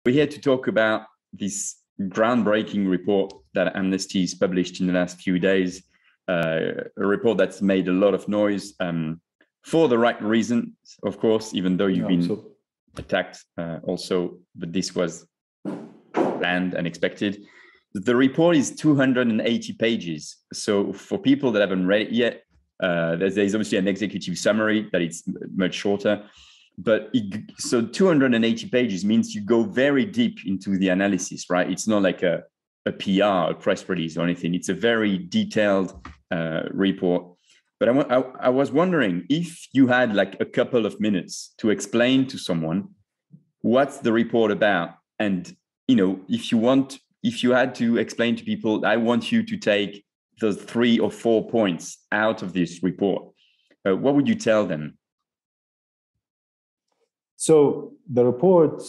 We're here to talk about this groundbreaking report that Amnesty has published in the last few days, a report that's made a lot of noise for the right reasons, of course, even though you've been attacked also, but this was planned and expected. The report is 280 pages. So for people that haven't read it yet, there's obviously an executive summary that it's much shorter. But so 280 pages means you go very deep into the analysis, right? It's not like a PR, a press release or anything. It's a very detailed report. But I was wondering if you had like a couple of minutes to explain to someone what's the report about. And, you know, if you had to explain to people, I want you to take those 3 or 4 points out of this report, what would you tell them? So the report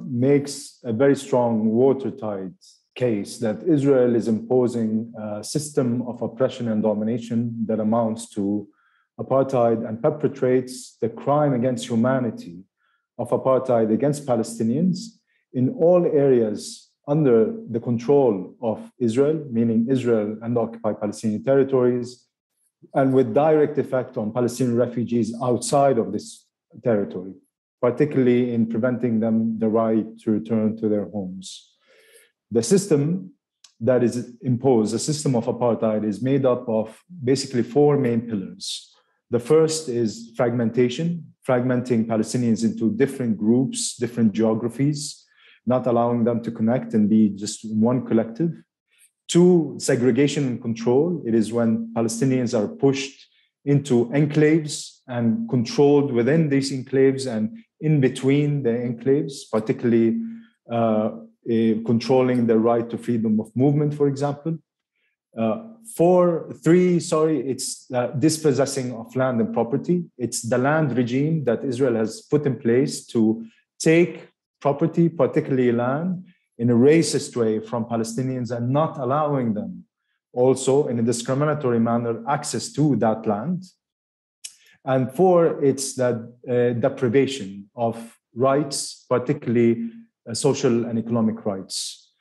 makes a very strong watertight case that Israel is imposing a system of oppression and domination that amounts to apartheid and perpetrates the crime against humanity of apartheid against Palestinians in all areas under the control of Israel, meaning Israel and occupied Palestinian territories, and with direct effect on Palestinian refugees outside of this territory, particularly in preventing them the right to return to their homes. The system that is imposed, the system of apartheid, is made up of basically 4 main pillars. The first is fragmentation, fragmenting Palestinians into different groups, different geographies, not allowing them to connect and be just one collective. 2, segregation and control. It is when Palestinians are pushed into enclaves and controlled within these enclaves and in between the enclaves, particularly controlling the right to freedom of movement, for example. 3, it's dispossessing of land and property. It's the land regime that Israel has put in place to take property, particularly land, in a racist way from Palestinians and not allowing them also in a discriminatory manner access to that land. And 4, it's that deprivation of rights, particularly social and economic rights.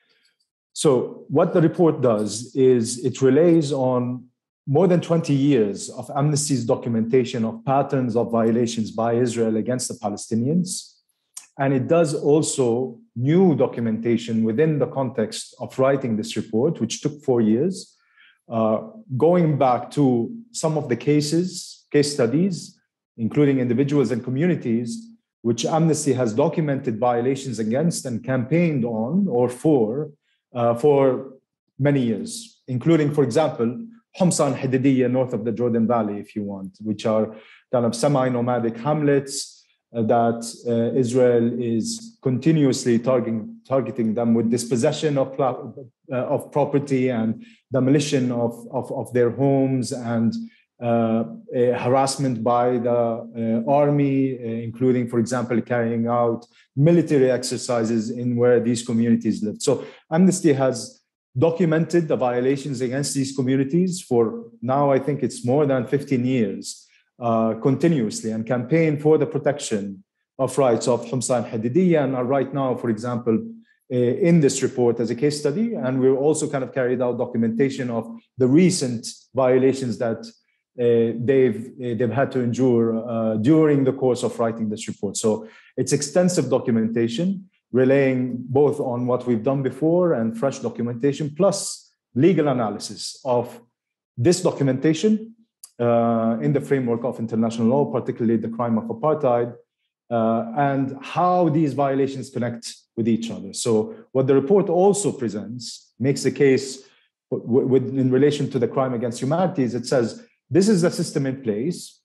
So what the report does is it relays on more than 20 years of Amnesty's documentation of patterns of violations by Israel against the Palestinians. And it does also new documentation within the context of writing this report, which took 4 years, going back to some of the case studies, including individuals and communities, which Amnesty has documented violations against and campaigned on or for many years, including, for example, Humsa and Hadidiyya north of the Jordan Valley, if you want, which are kind of semi-nomadic hamlets that Israel is continuously targeting them with dispossession of property and demolition of their homes and harassment by the army, including, for example, carrying out military exercises in where these communities live. So Amnesty has documented the violations against these communities for now, I think it's more than 15 years, continuously, and campaign for the protection of rights of Humsa and Hadidiyya, and are right now, for example, in this report as a case study. And we've also kind of carried out documentation of the recent violations that they've had to endure during the course of writing this report. So it's extensive documentation relaying both on what we've done before and fresh documentation, plus legal analysis of this documentation in the framework of international law, particularly the crime of apartheid, and how these violations connect with each other. So what the report also presents makes the case in relation to the crime against humanity is it says, this is the system in place.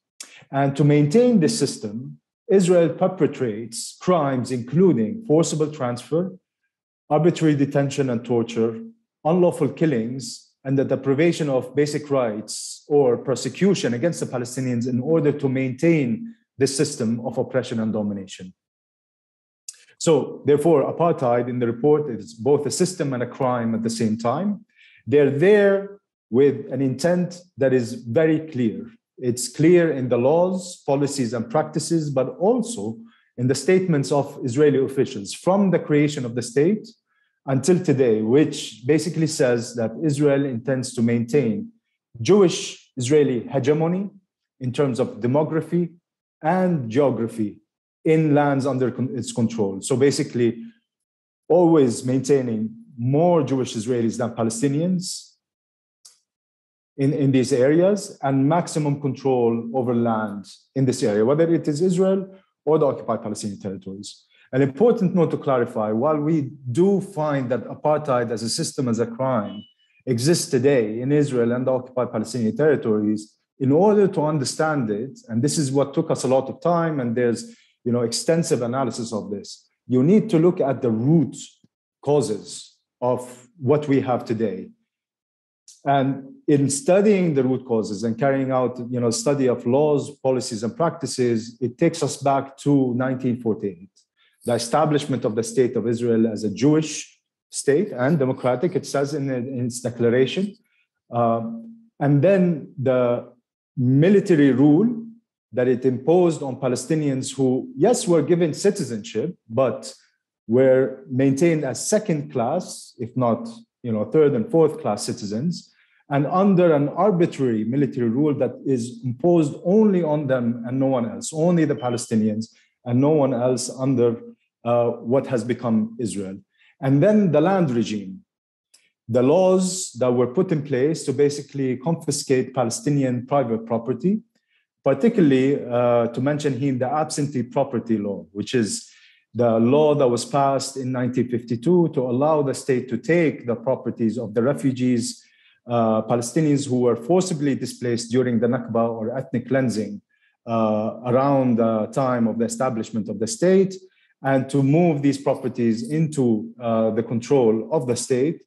And to maintain this system, Israel perpetrates crimes including forcible transfer, arbitrary detention and torture, unlawful killings, and the deprivation of basic rights or persecution against the Palestinians in order to maintain this system of oppression and domination. So therefore, apartheid in the report is both a system and a crime at the same time. They're there with an intent that is very clear. It's clear in the laws, policies, and practices, but also in the statements of Israeli officials from the creation of the state until today, which basically says that Israel intends to maintain Jewish Israeli hegemony in terms of demography and geography in lands under its control. So basically, always maintaining more Jewish Israelis than Palestinians in these areas, and maximum control over land in this area, whether it is Israel or the occupied Palestinian territories. An important note to clarify, while we do find that apartheid as a system, as a crime, exists today in Israel and the occupied Palestinian territories, in order to understand it, and this is what took us a lot of time, and there's extensive analysis of this, you need to look at the root causes of what we have today. And in studying the root causes and carrying out study of laws, policies, and practices, it takes us back to 1948, the establishment of the State of Israel as a Jewish state and democratic, it says in its declaration. And then the military rule that it imposed on Palestinians who, yes, were given citizenship, but were maintained as second class, if not third and fourth class citizens, and under an arbitrary military rule that is imposed only on them and no one else, only the Palestinians and no one else under what has become Israel. And then the land regime, the laws that were put in place to basically confiscate Palestinian private property, particularly to mention here the absentee property law, which is the law that was passed in 1952 to allow the state to take the properties of the refugees, Palestinians who were forcibly displaced during the Nakba or ethnic cleansing around the time of the establishment of the state, and to move these properties into the control of the state,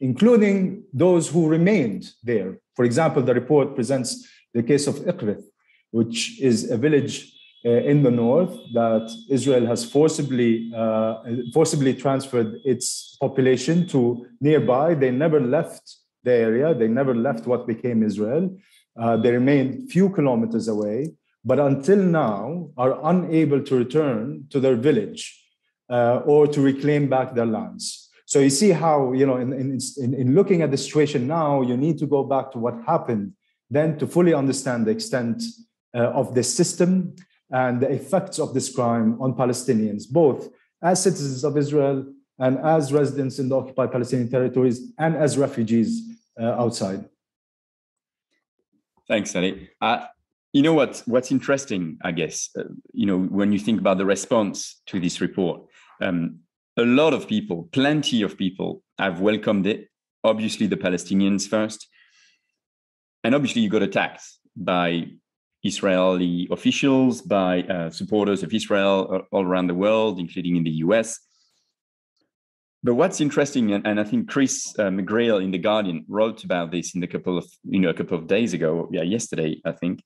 including those who remained there. For example, the report presents the case of Iqrith, which is a village in the north that Israel has forcibly transferred its population to nearby. They never left the area. They never left what became Israel. They remained few kilometers away, but until now are unable to return to their village or to reclaim back their lands. So you see how, in looking at the situation now, you need to go back to what happened then to fully understand the extent of this system and the effects of this crime on Palestinians, both as citizens of Israel and as residents in the occupied Palestinian territories and as refugees outside. Thanks, Ali. What's interesting, I guess, when you think about the response to this report, a lot of people, plenty of people have welcomed it. Obviously, the Palestinians first. And obviously, you got attacked by Israeli officials, by supporters of Israel all around the world, including in the US. But what's interesting, and I think Chris McGrail in The Guardian wrote about this in a couple of days ago, yesterday, I think,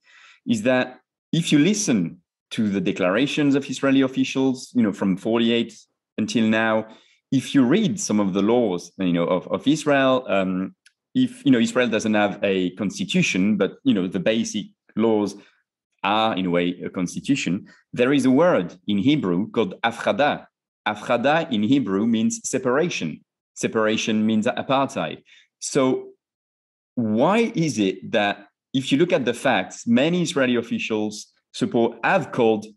is that if you listen to the declarations of Israeli officials, from 48 until now, if you read some of the laws, of Israel, if Israel doesn't have a constitution, but the basic laws are in a way a constitution, there is a word in Hebrew called afrada. Afrada in Hebrew means separation. Separation means apartheid. So why is it that if you look at the facts, many Israeli officials have called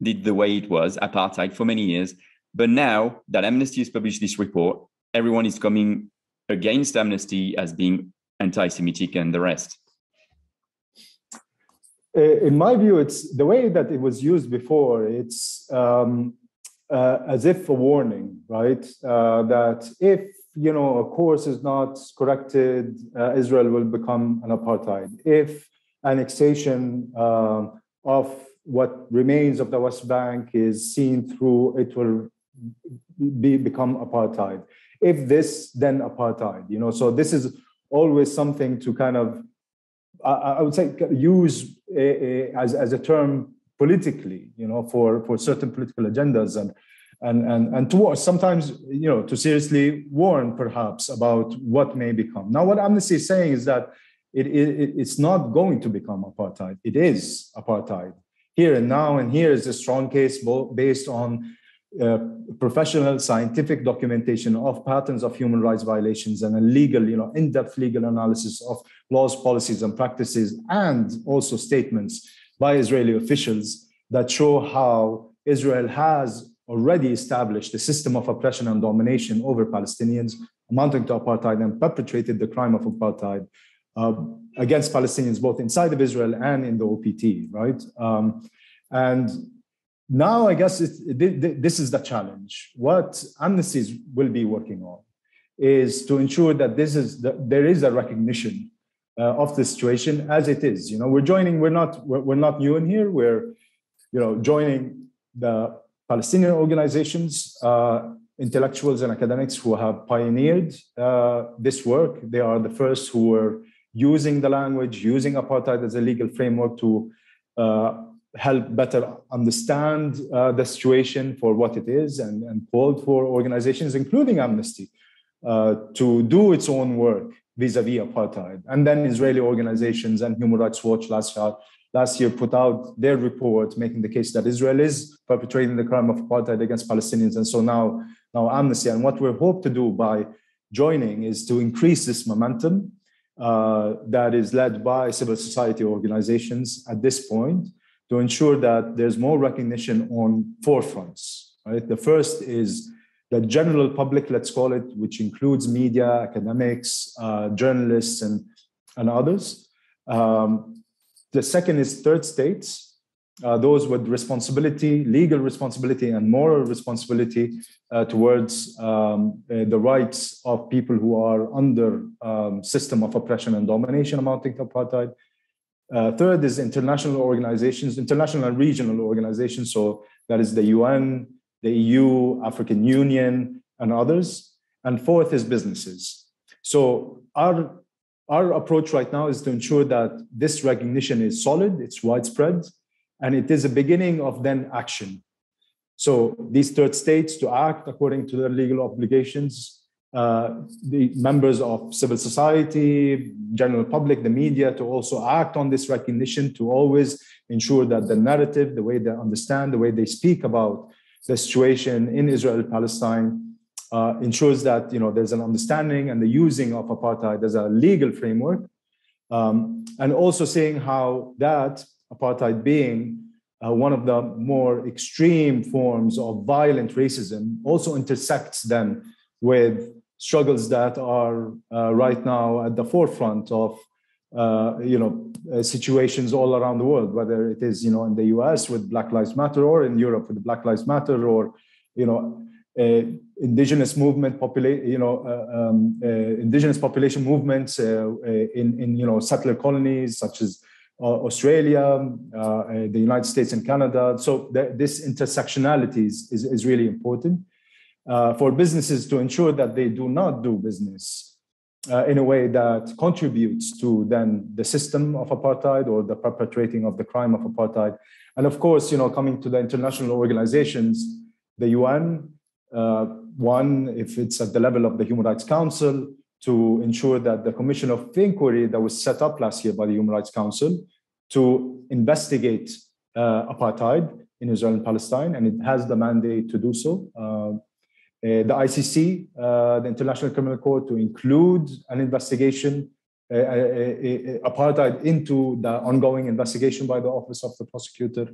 it the way it was, apartheid, for many years, but now that Amnesty has published this report, everyone is coming against Amnesty as being anti-Semitic and the rest? In my view, it's the way that it was used before. It's as if a warning, right? That if a course is not corrected, Israel will become an apartheid. If annexation of what remains of the West Bank is seen through, it will become apartheid. If this, then apartheid. So this is always something to kind of, I would say, use as a term politically, for certain political agendas and to sometimes, to seriously warn perhaps about what may become. Now, what Amnesty is saying is that it's not going to become apartheid. It is apartheid. here and now, and here is a strong case based on professional scientific documentation of patterns of human rights violations and a legal, in-depth legal analysis of laws, policies, and practices, and also statements by Israeli officials that show how Israel has already established a system of oppression and domination over Palestinians, amounting to apartheid, and perpetrated the crime of apartheid against Palestinians, both inside of Israel and in the OPT, right? And now, I guess this is the challenge. What Amnesty will be working on is to ensure that there is a recognition of the situation as it is. We're not new in here. We're joining the Palestinian organizations, intellectuals and academics who have pioneered this work. They are the first who were using the language, using apartheid as a legal framework to help better understand the situation for what it is, and called for organizations, including Amnesty, to do its own work vis-a-vis apartheid. And then Israeli organizations and Human Rights Watch last year put out their report making the case that Israel is perpetrating the crime of apartheid against Palestinians. And so now Amnesty, and what we hope to do by joining is to increase this momentum that is led by civil society organizations at this point, to ensure that there's more recognition on 4 fronts, right? The first is the general public, let's call it, which includes media, academics, journalists, and others. The second is third states, those with responsibility, legal responsibility, and moral responsibility towards the rights of people who are under system of oppression and domination amounting to apartheid. Third is international organizations, international and regional organizations. So that is the UN, the EU, African Union, and others. And fourth is businesses. So our approach right now is to ensure that this recognition is solid, it's widespread, and it is a beginning of then action. So these third states to act according to their legal obligations, the members of civil society, general public, the media, to also act on this recognition, to always ensure that the narrative, the way they understand, the way they speak about the situation in Israel, Palestine, ensures that there's an understanding and the using of apartheid as a legal framework, and also saying how that apartheid being one of the more extreme forms of violent racism also intersects then with struggles that are right now at the forefront of situations all around the world, whether it is in the US with Black Lives Matter, or in Europe with the Black Lives Matter, or indigenous movement indigenous population movements in settler colonies such as Australia, the United States, and Canada. So this intersectionality is really important. For businesses to ensure that they do not do business in a way that contributes to then the system of apartheid or the perpetrating of the crime of apartheid. And of course, coming to the international organizations, the UN, one, if it's at the level of the Human Rights Council, to ensure that the Commission of Inquiry that was set up last year by the Human Rights Council to investigate apartheid in Israel and Palestine, and it has the mandate to do so. The ICC, the International Criminal Court, to include an investigation, apartheid, into the ongoing investigation by the Office of the Prosecutor.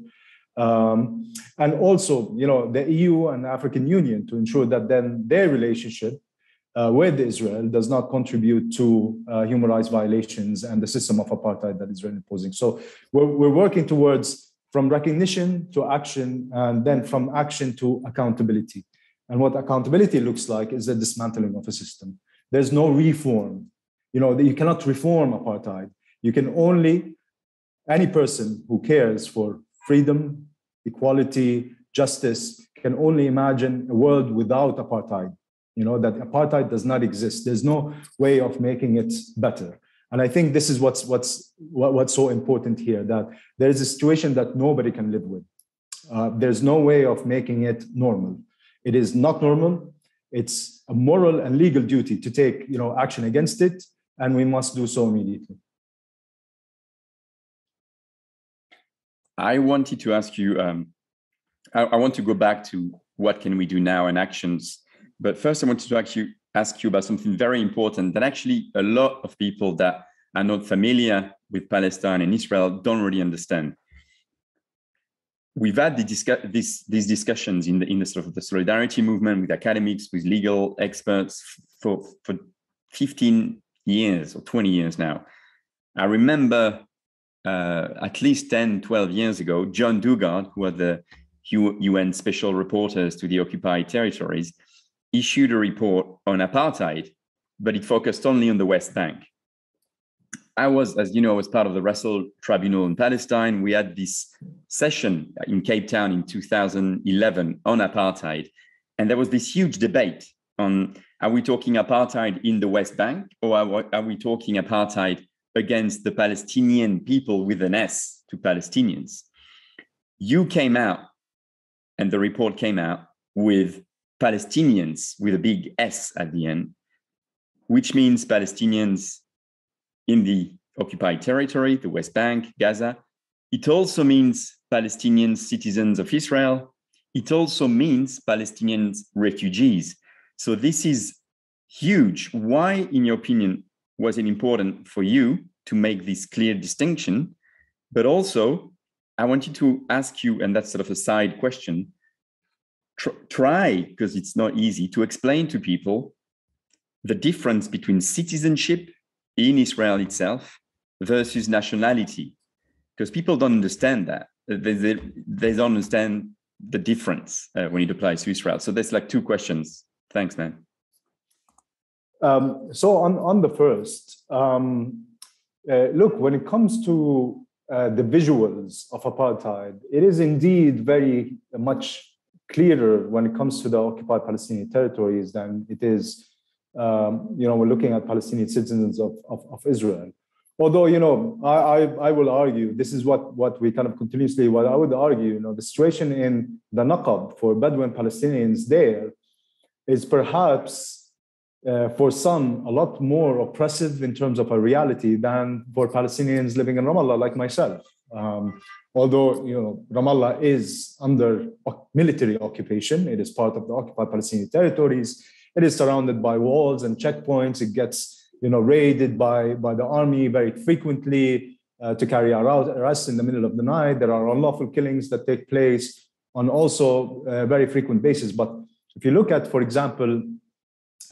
And also, the EU and the African Union to ensure that then their relationship with Israel does not contribute to human rights violations and the system of apartheid that Israel is imposing. So we're working towards from recognition to action, and then from action to accountability. And what accountability looks like is the dismantling of a system. There's no reform. You cannot reform apartheid. You can only, any person who cares for freedom, equality, justice, can only imagine a world without apartheid. That apartheid does not exist. There's no way of making it better. And I think this is what's so important here, that there is a situation that nobody can live with. There's no way of making it normal. It is not normal. It's a moral and legal duty to take, action against it, and we must do so immediately. I wanted to ask you, I want to go back to what can we do now and actions. But first, I wanted to ask you about something very important that actually a lot of people that are not familiar with Palestine and Israel don't really understand. We've had these discussions in the sort of the solidarity movement with academics, with legal experts for 15 years or 20 years now. I remember at least 10, 12 years ago, John Dugard, who was the UN special rapporteurs to the occupied territories, issued a report on apartheid, but it focused only on the West Bank. I was, as you know, was part of the Russell Tribunal in Palestine. We had this session in Cape Town in 2011 on apartheid. And there was this huge debate on, are we talking apartheid in the West Bank, or are we talking apartheid against the Palestinian people with an S to Palestinians? You came out, and the report came out with Palestinians with a big S at the end, which means Palestinians in the occupied territory, the West Bank, Gaza. It also means Palestinian citizens of Israel. It also means Palestinian refugees. So this is huge. Why, in your opinion, was it important for you to make this clear distinction? But also, I wanted to ask you, and that's sort of a side question, try, because it's not easy, to explain to people the difference between citizenship in Israel itself versus nationality, because people don't understand that. They don't understand the difference when it applies to Israel. So there's like two questions. Thanks, man. So on the first, look, when it comes to the visuals of apartheid, it is indeed very much clearer when it comes to the occupied Palestinian territories than it is, we're looking at Palestinian citizens of Israel. Although, I will argue, this is what we kind of continuously, what I would argue, the situation in the Naqab for Bedouin Palestinians there is perhaps for some a lot more oppressive in terms of a reality than for Palestinians living in Ramallah like myself. Although, Ramallah is under military occupation, it is part of the occupied Palestinian territories. It is surrounded by walls and checkpoints. It gets, raided by the army very frequently to carry out arrests in the middle of the night. There are unlawful killings that take place on also a very frequent basis. But if you look at, for example,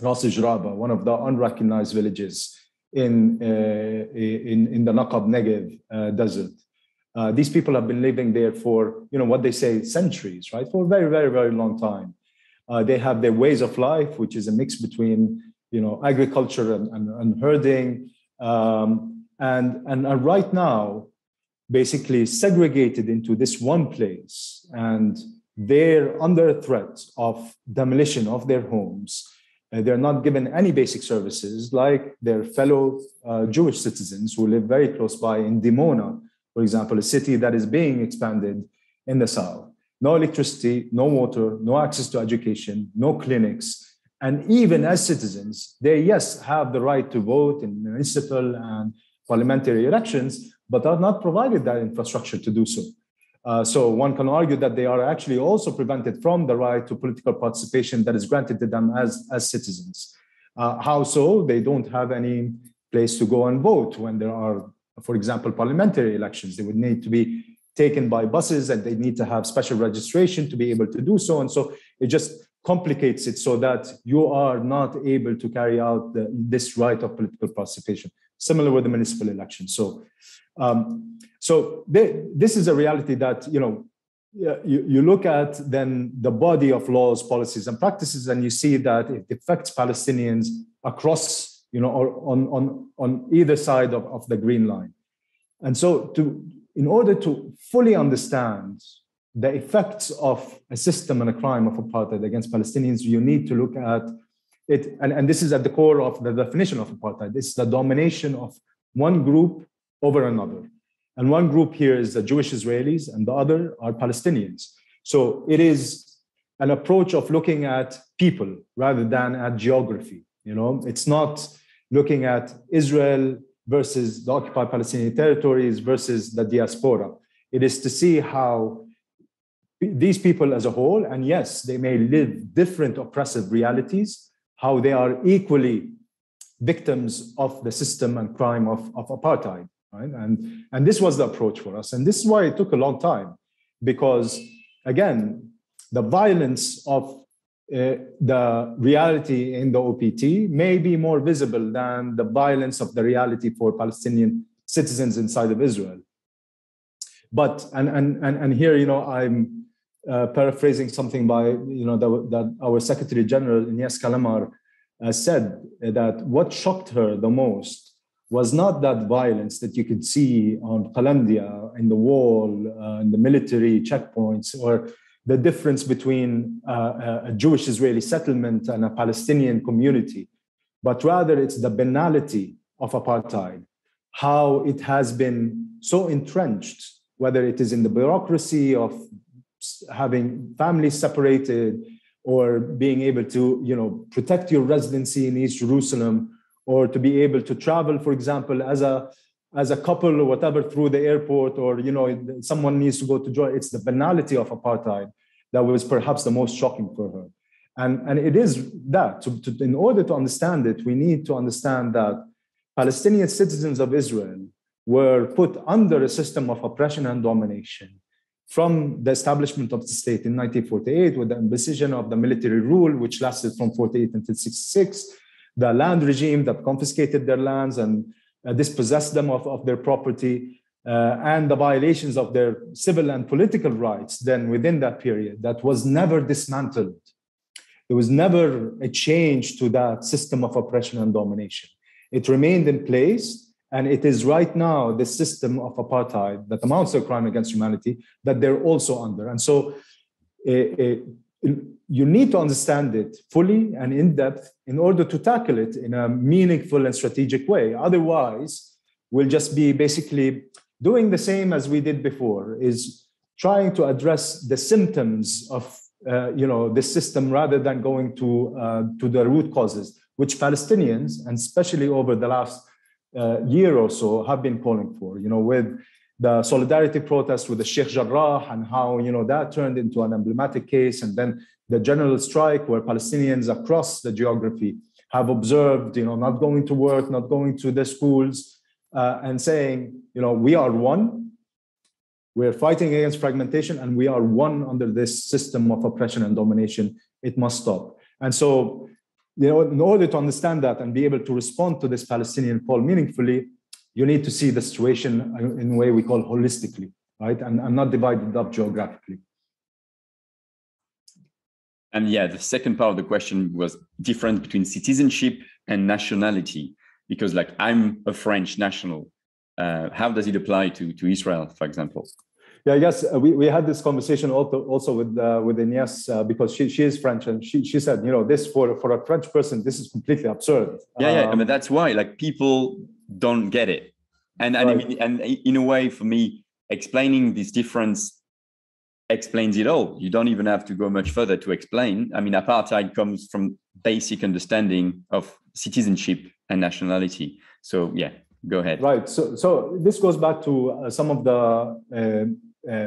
Ras Jaraba, one of the unrecognized villages in the Naqab Negev desert, these people have been living there for, what they say, centuries, right? For a very, very, very long time. They have their ways of life, which is a mix between, agriculture and herding. And right now, basically segregated into this one place, and they're under threat of demolition of their homes. They're not given any basic services like their fellow Jewish citizens who live very close by in Dimona, for example, a city that is being expanded in the south. No electricity, no water, no access to education, no clinics. And even as citizens, they, yes, have the right to vote in municipal and parliamentary elections, but are not provided that infrastructure to do so. So one can argue that they are actually also prevented from the right to political participation that is granted to them as citizens. How so? They don't have any place to go and vote when there are, for example, parliamentary elections. They would need to be taken by buses, and they need to have special registration to be able to do so. And so it just complicates it so that you are not able to carry out this right of political participation, similar with the municipal elections. So this is a reality that, you look at then the body of laws, policies, and practices, and you see that it affects Palestinians across, or on either side of the green line. And so in order to fully understand the effects of a system and a crime of apartheid against Palestinians, you need to look at it, and this is at the core of the definition of apartheid. It's the domination of one group over another. And one group here is the Jewish Israelis, and the other are Palestinians. So it is an approach of looking at people rather than at geography. It's not looking at Israel versus the occupied Palestinian territories versus the diaspora. It is to see how these people as a whole, and yes, they may live different oppressive realities, how they are equally victims of the system and crime of apartheid, right? And this was the approach for us. And this is why it took a long time, because again, the violence of the reality in the OPT may be more visible than the violence of the reality for Palestinian citizens inside of Israel. But, and here, I'm paraphrasing something by, that our Secretary General, Ines Kalamar, said that what shocked her the most was not that violence that you could see on Qalandia, in the wall, in the military checkpoints, or the difference between a Jewish Israeli settlement and a Palestinian community, but rather it's the banality of apartheid, how it has been so entrenched, whether it is in the bureaucracy of having families separated, or being able to, protect your residency in East Jerusalem, or to be able to travel, for example, as a couple or whatever through the airport, or, someone needs to go to Jordan. It's the banality of apartheid that was perhaps the most shocking for her. And it is that, in order to understand it, we need to understand that Palestinian citizens of Israel were put under a system of oppression and domination from the establishment of the state in 1948, with the imposition of the military rule, which lasted from 48 until 66, the land regime that confiscated their lands and dispossessed them of their property, and the violations of their civil and political rights then within that period, that was never dismantled. There was never a change to that system of oppression and domination. It remained in place. And it is right now the system of apartheid that amounts to a crime against humanity that they're also under. And so you need to understand it fully and in depth in order to tackle it in a meaningful and strategic way. Otherwise, we'll just be basically doing the same as we did before, is trying to address the symptoms of this system rather than going to the root causes, which Palestinians, and especially over the last year or so, have been calling for, with the solidarity protest with the Sheikh Jarrah, and how, that turned into an emblematic case, and then the general strike where Palestinians across the geography have observed, not going to work, not going to the schools, and saying, we are one, we're fighting against fragmentation, and we are one under this system of oppression and domination. It must stop. And so, in order to understand that and be able to respond to this Palestinian call meaningfully, you need to see the situation in a way we call holistically, right? And not divided up geographically. And yeah, the second part of the question was difference between citizenship and nationality, because like I'm a French national. How does it apply to Israel, for example? Yeah, I guess we had this conversation also with Ines, because she is French, and she said, this for a French person, this is completely absurd. Yeah, I mean, that's why like people don't get it, and right. I mean, and in a way, for me, explaining this difference explains it all. You don't even have to go much further to explain. I mean, apartheid comes from basic understanding of citizenship and nationality. So yeah, go ahead. Right. So this goes back to some of the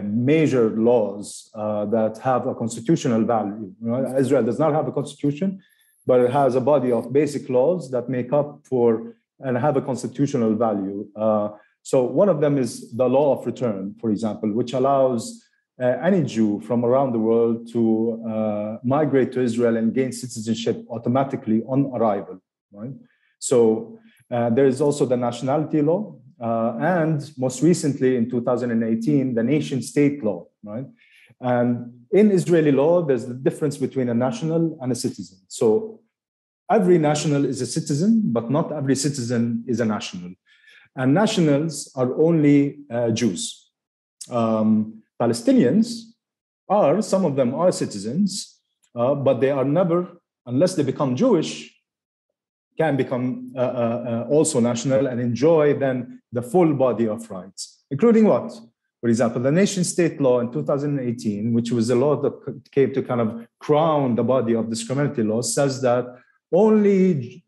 major laws that have a constitutional value. Israel does not have a constitution, but it has a body of basic laws that make up for and have a constitutional value. So one of them is the law of return, for example, which allows any Jew from around the world to migrate to Israel and gain citizenship automatically on arrival. Right? So there is also the nationality law. And most recently, in 2018, the nation-state law, right? And in Israeli law, there's the difference between a national and a citizen. So every national is a citizen, but not every citizen is a national. And nationals are only Jews. Palestinians some of them are citizens, but they are never, unless they become Jewish, can become also national and enjoy then the full body of rights, including what? For example, the nation-state law in 2018, which was a law that came to kind of crown the body of discriminatory laws, says that only,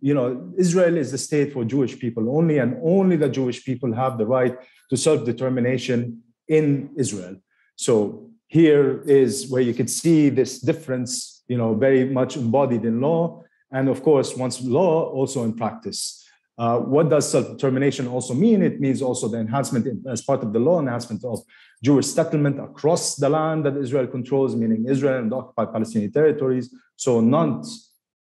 Israel is the state for Jewish people only, and only the Jewish people have the right to self-determination in Israel. So here is where you could see this difference, very much embodied in law. And of course, once law, also in practice. What does self-determination also mean? It means also the enhancement, as part of the law, enhancement of Jewish settlement across the land that Israel controls, meaning Israel and the occupied Palestinian territories. So not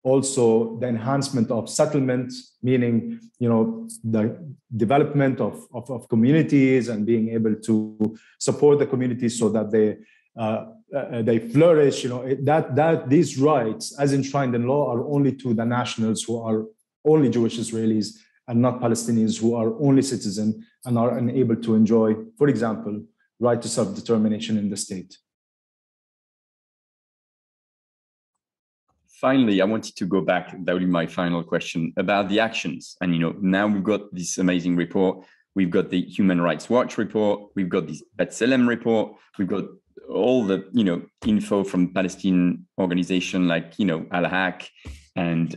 also the enhancement of settlement, meaning the development of communities and being able to support the communities so that they flourish. That these rights, as enshrined in law, are only to the nationals who are only Jewish Israelis and not Palestinians who are only citizens and are unable to enjoy, for example, right to self-determination in the state. Finally, I wanted to go back, that would be my final question, about the actions. And now we've got this amazing report. We've got the Human Rights Watch report. We've got this B'Tselem report. We've got all the info from Palestinian organization like Al-Haq and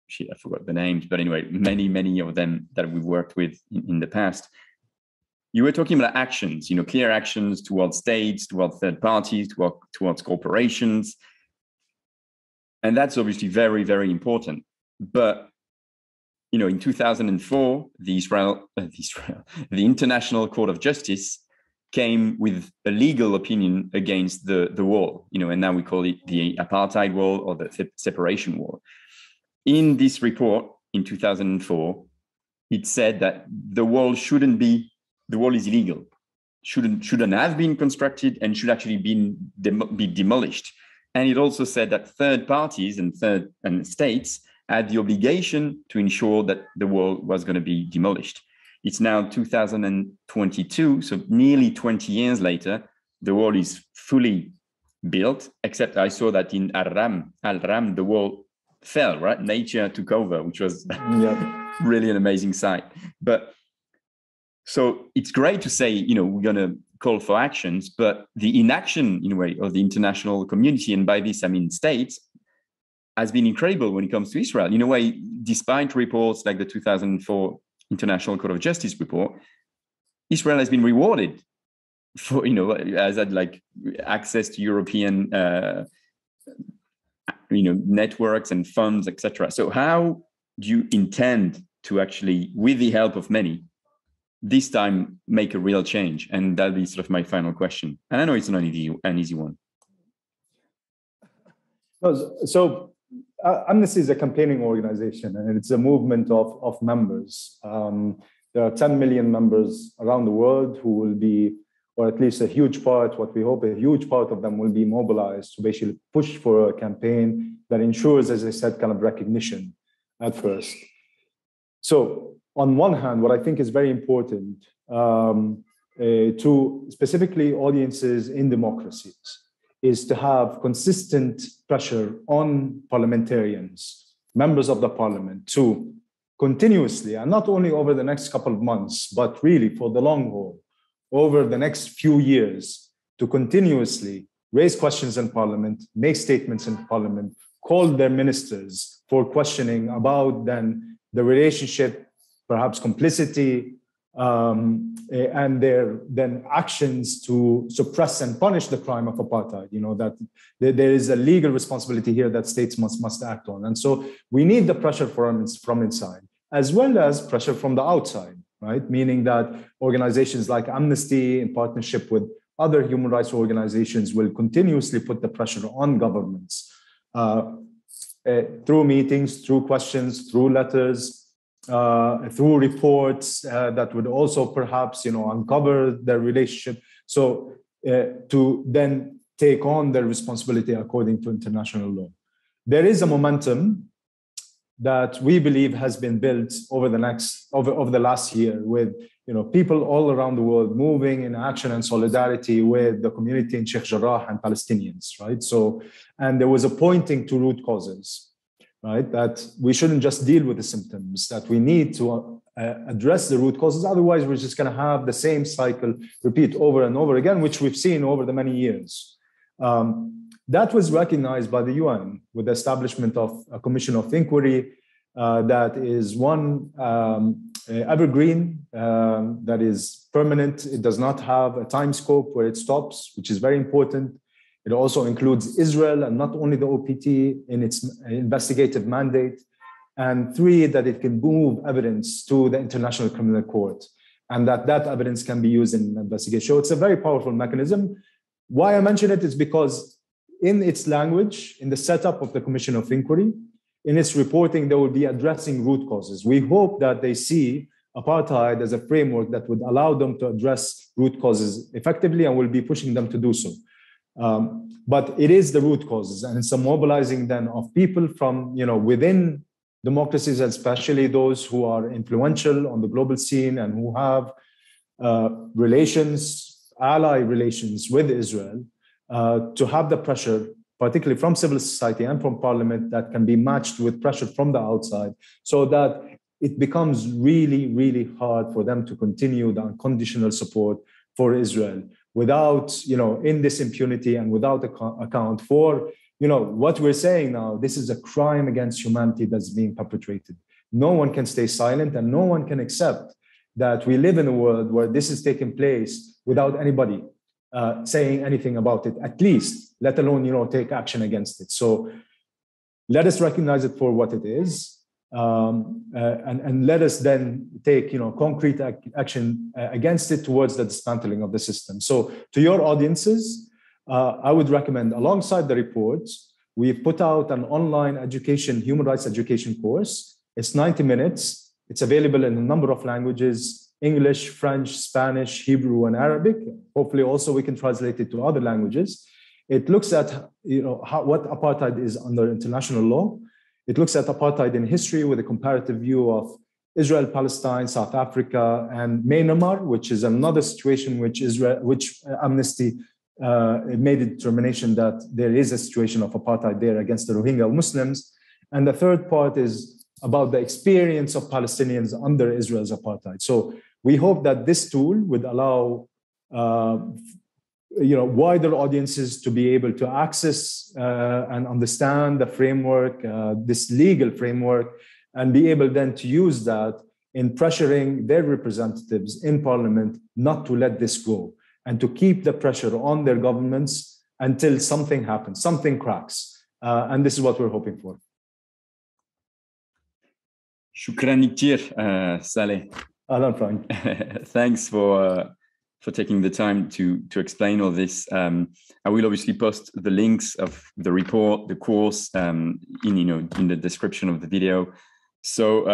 shit, I forgot the names, but anyway, many of them that we've worked with in the past. You were talking about actions, clear actions towards states, towards third parties, towards corporations. And that's obviously very, very important. But, in 2004, the International Court of Justice came with a legal opinion against the wall, and now we call it the apartheid wall or the separation wall. In this report in 2004, it said that the wall is illegal, shouldn't have been constructed and should actually be demolished. And it also said that third parties and states had the obligation to ensure that the wall was going to be demolished. It's now 2022, so nearly 20 years later, the wall is fully built, except I saw that in Al-Ram, the wall fell, right? Nature took over, which was really an amazing sight. But so it's great to say, we're going to call for actions, but the inaction, in a way, of the international community, and by this I mean states, has been incredible when it comes to Israel. In a way, despite reports like the 2004 International Court of Justice report, Israel has been rewarded for, has had like access to European, networks and funds, etc. So how do you intend to actually, with the help of many, this time make a real change? And that'll be sort of my final question. And I know it's not an easy one. So Amnesty is a campaigning organization, and it's a movement of members. There are 10 million members around the world who will be, or at least a huge part, what we hope a huge part of them will be mobilized to basically push for a campaign that ensures, as I said, kind of recognition at first. So on one hand, what I think is very important to specifically audiences in democracies is to have consistent pressure on parliamentarians, members of the parliament, to continuously, and not only over the next couple of months, but really for the long haul, over the next few years, to continuously raise questions in parliament, make statements in parliament, call their ministers for questioning about then the relationship, perhaps complicity, and their then actions to suppress and punish the crime of apartheid. That there is a legal responsibility here that states must act on. And so we need the pressure from inside, as well as pressure from the outside, right? Meaning that organizations like Amnesty, in partnership with other human rights organizations, will continuously put the pressure on governments through meetings, through questions, through letters, through reports that would also perhaps uncover their relationship, so to then take on their responsibility according to international law. There is a momentum that we believe has been built over the last year, with people all around the world moving in action and solidarity with the community in Sheikh Jarrah and Palestinians, right? So, and there was a pointing to root causes, right? That we shouldn't just deal with the symptoms, that we need to address the root causes. Otherwise, we're just going to have the same cycle repeat over and over again, which we've seen over the many years. That was recognized by the UN with the establishment of a commission of inquiry that is one evergreen, that is permanent. It does not have a time scope where it stops, which is very important. It also includes Israel and not only the OPT in its investigative mandate. And 3, that it can move evidence to the International Criminal Court, and that evidence can be used in an investigation. So it's a very powerful mechanism. Why I mention it is because in its language, in the setup of the Commission of Inquiry, in its reporting, they will be addressing root causes. We hope that they see apartheid as a framework that would allow them to address root causes effectively, and will be pushing them to do so. But it is the root causes, and it's a mobilizing then of people from within democracies, especially those who are influential on the global scene and who have ally relations with Israel, to have the pressure, particularly from civil society and from parliament, that can be matched with pressure from the outside, so that it becomes really, really hard for them to continue the unconditional support for Israel without, in this impunity and without account for what we're saying now. This is a crime against humanity that's being perpetrated. No one can stay silent, and no one can accept that we live in a world where this is taking place without anybody saying anything about it, at least, let alone, take action against it. So let us recognize it for what it is, and let us then take, concrete action against it towards the dismantling of the system. So to your audiences, I would recommend, alongside the reports, we've put out an online human rights education course. It's 90 minutes. It's available in a number of languages: English, French, Spanish, Hebrew, and Arabic. Hopefully also we can translate it to other languages. It looks at what apartheid is under international law. It looks at apartheid in history with a comparative view of Israel, Palestine, South Africa, and Myanmar, which is another situation which Amnesty made a determination that there is a situation of apartheid there against the Rohingya Muslims. And the third part is about the experience of Palestinians under Israel's apartheid. So we hope that this tool would allow wider audiences to be able to access and understand the framework, this legal framework, and be able then to use that in pressuring their representatives in parliament not to let this go, and to keep the pressure on their governments until something happens, something cracks. And this is what we're hoping for. Shukran كتير, Saleh. Ahlan, Frank. Thanks for taking the time to explain all this. I will obviously post the links of the report, the course, in the description of the video. So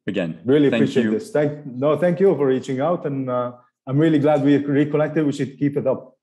again, really appreciate this. Thank you for reaching out, and I'm really glad we reconnected. We should keep it up.